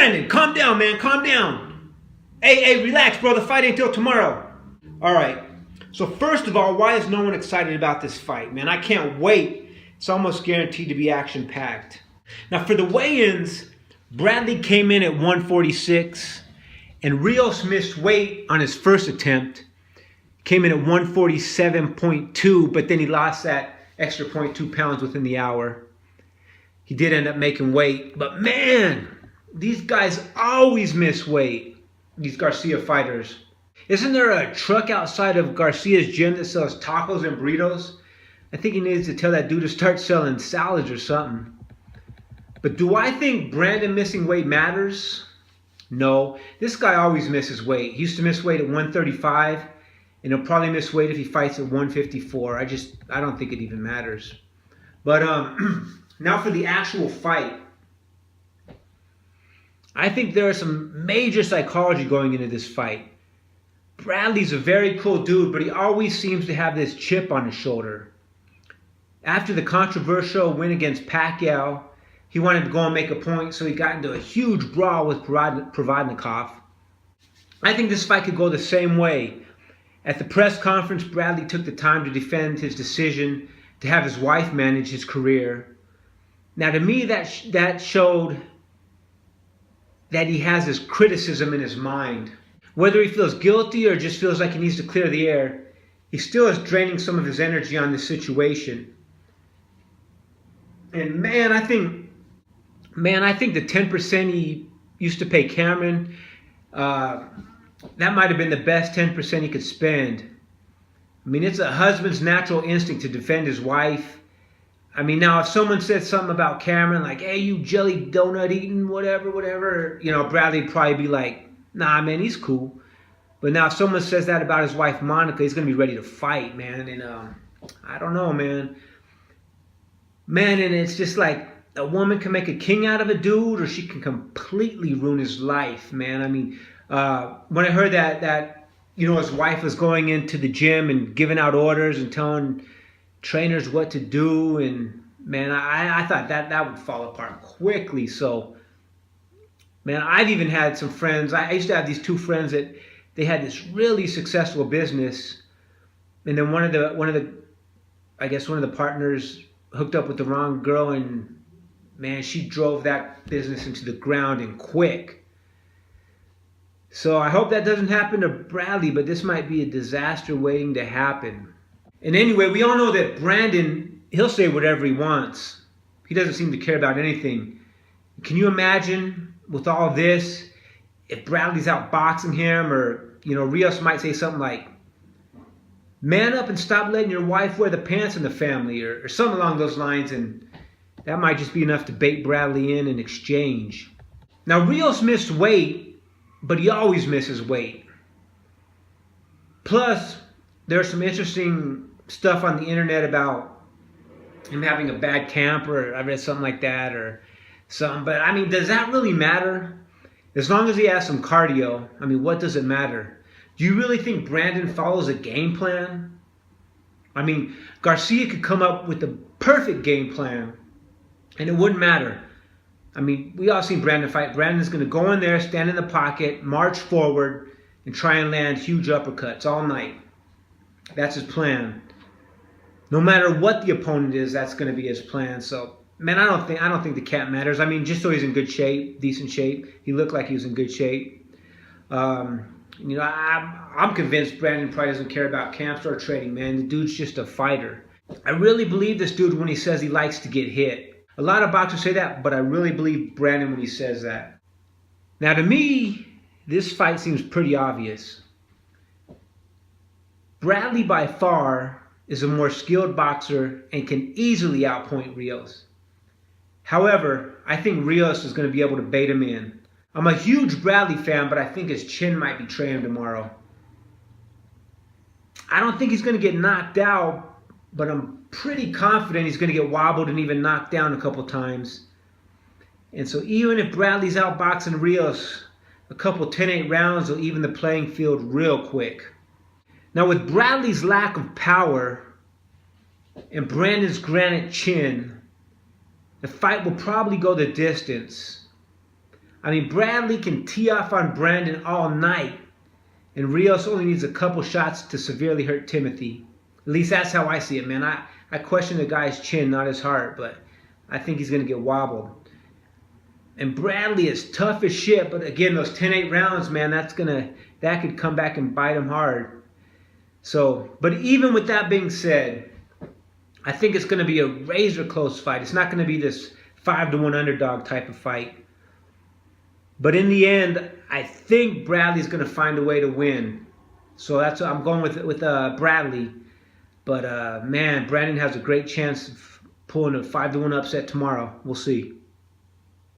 Brandon, calm down, man. Calm down. Hey, relax, bro. The fight ain't till tomorrow. All right. So first of all, why is no one excited about this fight, man? I can't wait. It's almost guaranteed to be action-packed. Now, for the weigh-ins, Bradley came in at 146, and Rios missed weight on his first attempt. Came in at 147.2, but then he lost that extra 0.2 pounds within the hour. He did end up making weight, but man, these guys always miss weight, these Garcia fighters. Isn't there a truck outside of Garcia's gym that sells tacos and burritos? I think he needs to tell that dude to start selling salads or something. But do I think Brandon missing weight matters? No. This guy always misses weight. He used to miss weight at 135, and he'll probably miss weight if he fights at 154. I don't think it even matters. But now for the actual fight. I think there is some major psychology going into this fight. Bradley's a very cool dude, but he always seems to have this chip on his shoulder. After the controversial win against Pacquiao, he wanted to go and make a point, so he got into a huge brawl with Provodnikov. I think this fight could go the same way. At the press conference, Bradley took the time to defend his decision to have his wife manage his career. Now, to me, that showed that he has this criticism in his mind. Whether he feels guilty or just feels like he needs to clear the air, he still is draining some of his energy on this situation. And man, I think the 10% he used to pay Cameron, that might have been the best 10% he could spend. I mean, it's a husband's natural instinct to defend his wife. I mean, now if someone said something about Cameron, like, hey, you jelly donut eating, whatever, Bradley'd probably be like, nah, man, he's cool. But now if someone says that about his wife, Monica, he's going to be ready to fight, man. And I don't know, man. Man, and it's just like a woman can make a king out of a dude, or she can completely ruin his life, man. I mean, when I heard that his wife was going into the gym and giving out orders and telling trainers what to do, and man, I thought that would fall apart quickly. So, man, I've even had some friends. I used to have these two friends that they had this really successful business, and then one of the partners hooked up with the wrong girl, and man, she drove that business into the ground and quick. So I hope that doesn't happen to Bradley, but this might be a disaster waiting to happen. And anyway, we all know that Brandon, he'll say whatever he wants. He doesn't seem to care about anything. Can you imagine with all this, if Bradley's out boxing him, or Rios might say something like, man up and stop letting your wife wear the pants in the family, or something along those lines, and that might just be enough to bait Bradley in exchange. Now, Rios missed weight, but he always misses weight. Plus, there's some interesting stuff on the internet about him having a bad camp, or I read something like that, or something. But I mean, does that really matter? As long as he has some cardio, I mean, what does it matter? Do you really think Brandon follows a game plan? I mean, Garcia could come up with the perfect game plan, and it wouldn't matter. I mean, we all seen Brandon fight. Brandon's going to go in there, stand in the pocket, march forward, and try and land huge uppercuts all night. That's his plan. No matter what the opponent is, that's going to be his plan. So, man, I don't think the camp matters. I mean, just so he's in good shape, decent shape. He looked like he was in good shape. I'm convinced Brandon probably doesn't care about camps or training, man. The dude's just a fighter. I really believe this dude when he says he likes to get hit. A lot of boxers say that, but I really believe Brandon when he says that. Now, to me, this fight seems pretty obvious. Bradley, by far, is a more skilled boxer and can easily outpoint Rios. However, I think Rios is going to be able to bait him in. I'm a huge Bradley fan, but I think his chin might betray him tomorrow. I don't think he's going to get knocked out, but I'm pretty confident he's going to get wobbled and even knocked down a couple times. And so even if Bradley's outboxing Rios, a couple 10-8 rounds will even the playing field real quick. Now, with Bradley's lack of power and Brandon's granite chin, the fight will probably go the distance. I mean, Bradley can tee off on Brandon all night, and Rios only needs a couple shots to severely hurt Timothy. At least that's how I see it, man. I question the guy's chin, not his heart, but I think he's going to get wobbled. And Bradley is tough as shit, but again, those 10-8 rounds, man, that could come back and bite him hard. So, but even with that being said, I think it's going to be a razor close fight. It's not going to be this 5-1 underdog type of fight. But in the end, I think Bradley's going to find a way to win. So that's what I'm going with Bradley. But man, Brandon has a great chance of pulling a 5-1 upset tomorrow. We'll see.